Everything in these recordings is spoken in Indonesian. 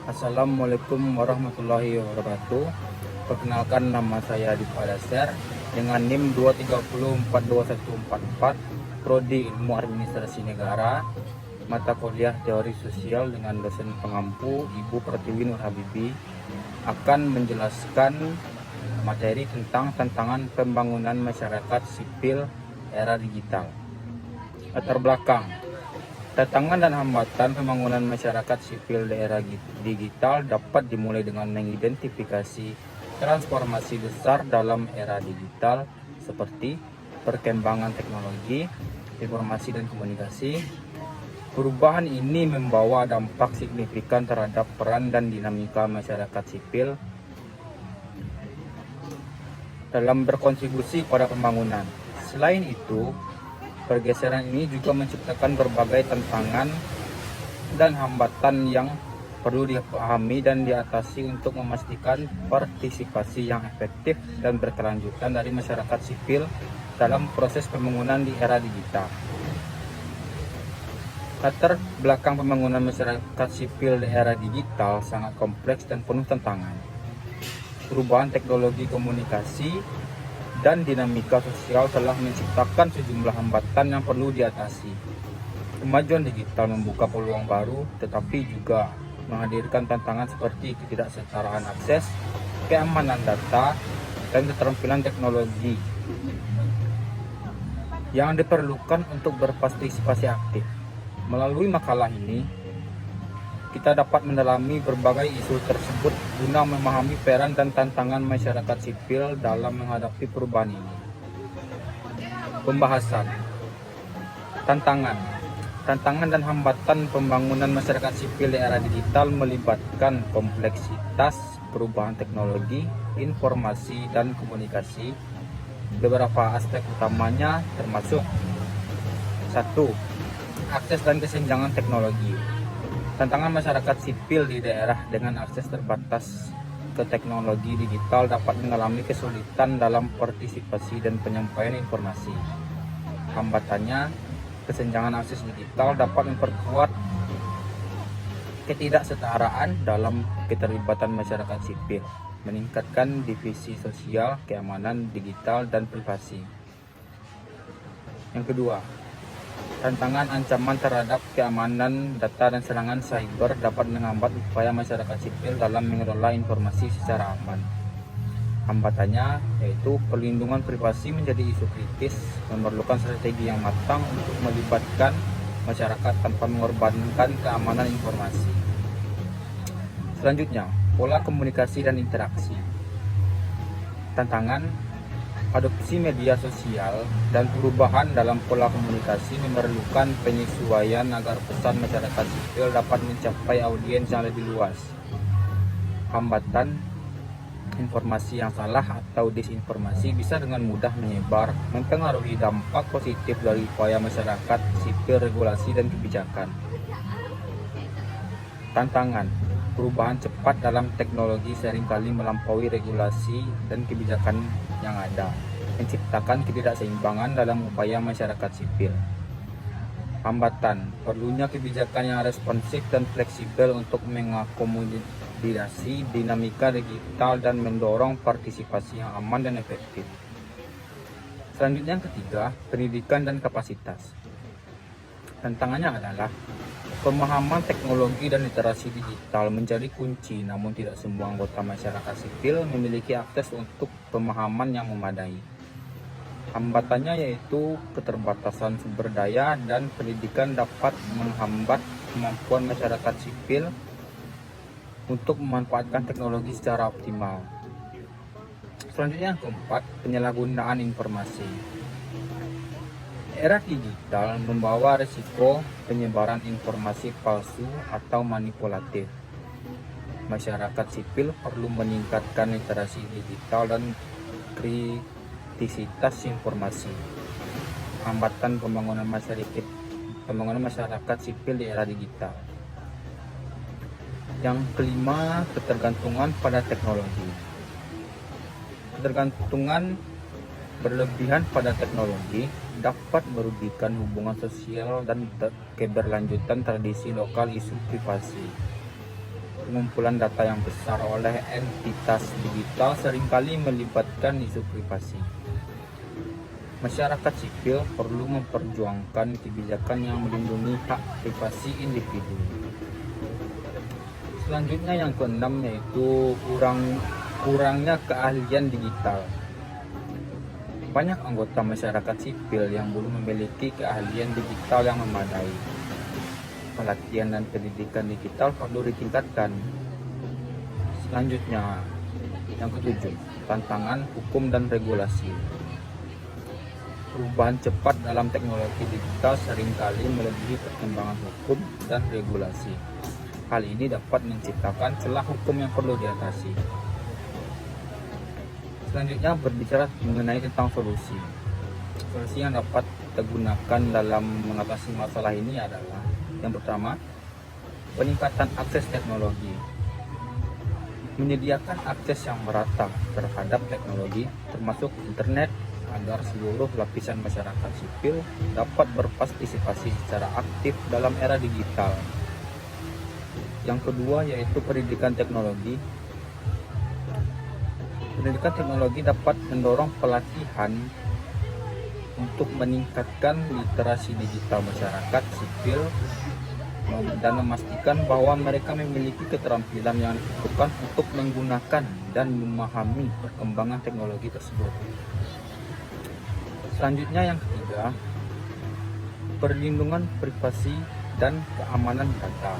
Assalamualaikum warahmatullahi wabarakatuh. Perkenalkan, nama saya Adi Padaser dengan NIM 2304214, Prodi Ilmu Administrasi Negara, mata kuliah Teori Sosial dengan dosen pengampu Ibu Pratiwi Nur Habibi, akan menjelaskan materi tentang tantangan pembangunan masyarakat sipil era digital. Latar belakang. Tantangan dan hambatan pembangunan masyarakat sipil di era digital dapat dimulai dengan mengidentifikasi transformasi besar dalam era digital seperti perkembangan teknologi, informasi dan komunikasi. Perubahan ini membawa dampak signifikan terhadap peran dan dinamika masyarakat sipil dalam berkontribusi pada pembangunan. Selain itu, pergeseran ini juga menciptakan berbagai tantangan dan hambatan yang perlu dipahami dan diatasi untuk memastikan partisipasi yang efektif dan berkelanjutan dari masyarakat sipil dalam proses pembangunan di era digital. Latar belakang pembangunan masyarakat sipil di era digital sangat kompleks dan penuh tantangan. Perubahan teknologi komunikasi dan dinamika sosial telah menciptakan sejumlah hambatan yang perlu diatasi. Kemajuan digital membuka peluang baru, tetapi juga menghadirkan tantangan seperti ketidaksetaraan akses, keamanan data, dan keterampilan teknologi yang diperlukan untuk berpartisipasi aktif. Melalui makalah ini, kita dapat mendalami berbagai isu tersebut guna memahami peran dan tantangan masyarakat sipil dalam menghadapi perubahan ini. Pembahasan. Tantangan dan hambatan pembangunan masyarakat sipil di era digital melibatkan kompleksitas perubahan teknologi, informasi, dan komunikasi. Beberapa aspek utamanya termasuk 1. Akses dan kesenjangan teknologi. Tantangan masyarakat sipil di daerah dengan akses terbatas ke teknologi digital dapat mengalami kesulitan dalam partisipasi dan penyampaian informasi. Hambatannya, kesenjangan akses digital dapat memperkuat ketidaksetaraan dalam keterlibatan masyarakat sipil, meningkatkan divisi sosial, keamanan digital, dan privasi. Yang kedua, tantangan ancaman terhadap keamanan data dan serangan cyber dapat menghambat upaya masyarakat sipil dalam mengelola informasi secara aman. Hambatannya yaitu perlindungan privasi menjadi isu kritis, memerlukan strategi yang matang untuk melibatkan masyarakat tanpa mengorbankan keamanan informasi. Selanjutnya, pola komunikasi dan interaksi. Tantangan adopsi media sosial dan perubahan dalam pola komunikasi memerlukan penyesuaian agar pesan masyarakat sipil dapat mencapai audiens yang lebih luas. Hambatan, informasi yang salah atau disinformasi bisa dengan mudah menyebar, mempengaruhi dampak positif dari upaya masyarakat sipil, regulasi, dan kebijakan. Tantangan, perubahan cepat dalam teknologi seringkali melampaui regulasi dan kebijakan yang ada, menciptakan ketidakseimbangan dalam upaya masyarakat sipil. Hambatan, perlunya kebijakan yang responsif dan fleksibel untuk mengakomodasi dinamika digital dan mendorong partisipasi yang aman dan efektif. Selanjutnya yang ketiga, pendidikan dan kapasitas. Tantangannya adalah pemahaman teknologi dan literasi digital menjadi kunci, namun tidak semua anggota masyarakat sipil memiliki akses untuk pemahaman yang memadai. Hambatannya yaitu keterbatasan sumber daya dan pendidikan dapat menghambat kemampuan masyarakat sipil untuk memanfaatkan teknologi secara optimal. Selanjutnya yang keempat, penyalahgunaan informasi. Era digital membawa risiko penyebaran informasi palsu atau manipulatif. Masyarakat sipil perlu meningkatkan literasi digital dan kritisitas informasi. Hambatan pembangunan masyarakat sipil di era digital. Yang kelima, ketergantungan pada teknologi. Ketergantungan berlebihan pada teknologi dapat merugikan hubungan sosial dan keberlanjutan tradisi lokal isu privasi. pengumpulan data yang besar oleh entitas digital seringkali melibatkan isu privasi. Masyarakat sipil perlu memperjuangkan kebijakan yang melindungi hak privasi individu. Selanjutnya yang keenam yaitu kurangnya keahlian digital. Banyak anggota masyarakat sipil yang belum memiliki keahlian digital yang memadai. Pelatihan dan pendidikan digital perlu ditingkatkan. Selanjutnya, yang ketujuh, tantangan hukum dan regulasi. Perubahan cepat dalam teknologi digital seringkali melebihi perkembangan hukum dan regulasi. Hal ini dapat menciptakan celah hukum yang perlu diatasi. Selanjutnya berbicara mengenai tentang solusi. Solusi yang dapat kita gunakan dalam mengatasi masalah ini adalah yang pertama, peningkatan akses teknologi. Menyediakan akses yang merata terhadap teknologi termasuk internet agar seluruh lapisan masyarakat sipil dapat berpartisipasi secara aktif dalam era digital. Yang kedua yaitu pendidikan teknologi. Pendidikan teknologi dapat mendorong pelatihan untuk meningkatkan literasi digital masyarakat sipil dan memastikan bahwa mereka memiliki keterampilan yang dibutuhkan untuk menggunakan dan memahami perkembangan teknologi tersebut. Selanjutnya yang ketiga, perlindungan privasi dan keamanan data.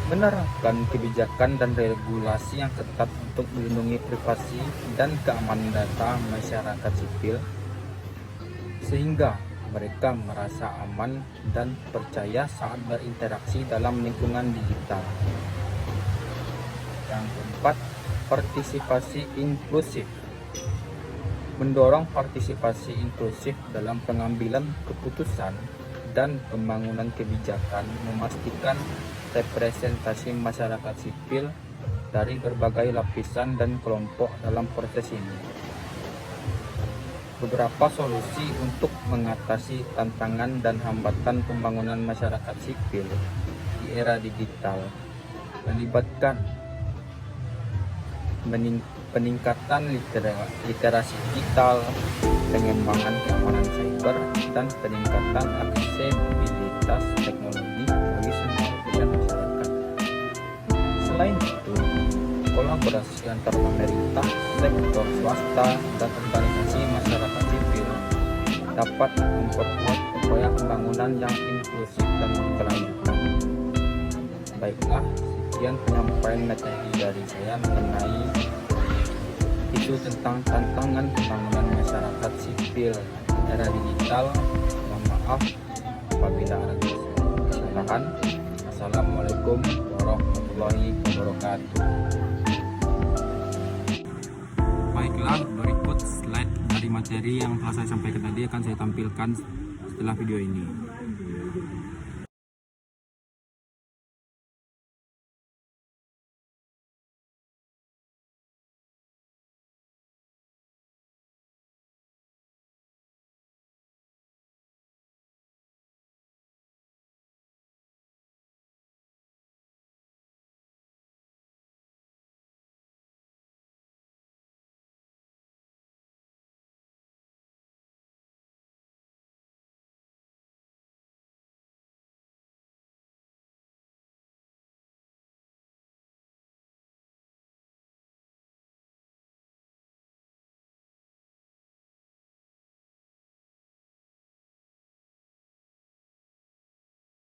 Menerapkan kebijakan dan regulasi yang ketat untuk melindungi privasi dan keamanan data masyarakat sipil sehingga mereka merasa aman dan percaya saat berinteraksi dalam lingkungan digital. Yang keempat, partisipasi inklusif. Mendorong partisipasi inklusif dalam pengambilan keputusan dan pembangunan kebijakan, memastikan representasi masyarakat sipil dari berbagai lapisan dan kelompok dalam proses ini. Beberapa solusi untuk mengatasi tantangan dan hambatan pembangunan masyarakat sipil di era digital melibatkan peningkatan literasi digital, pengembangan keamanan cyber, dan peningkatan aksesibilitas teknologi bagi semua lapisan masyarakat. Selain itu, kolaborasi antar pemerintah, sektor swasta, dan organisasi masyarakat sipil dapat memperkuat upaya pembangunan yang inklusif dan berkelanjutan. Baiklah, sekian penyampaian materi dari saya mengenai isu tentang tantangan pembangunan masyarakat sipil era digital. Mohon maaf apabila ada kesalahan. Assalamualaikum warahmatullahi wabarakatuh. Baiklah, berikut slide dari materi yang telah saya sampaikan tadi akan saya tampilkan setelah video ini.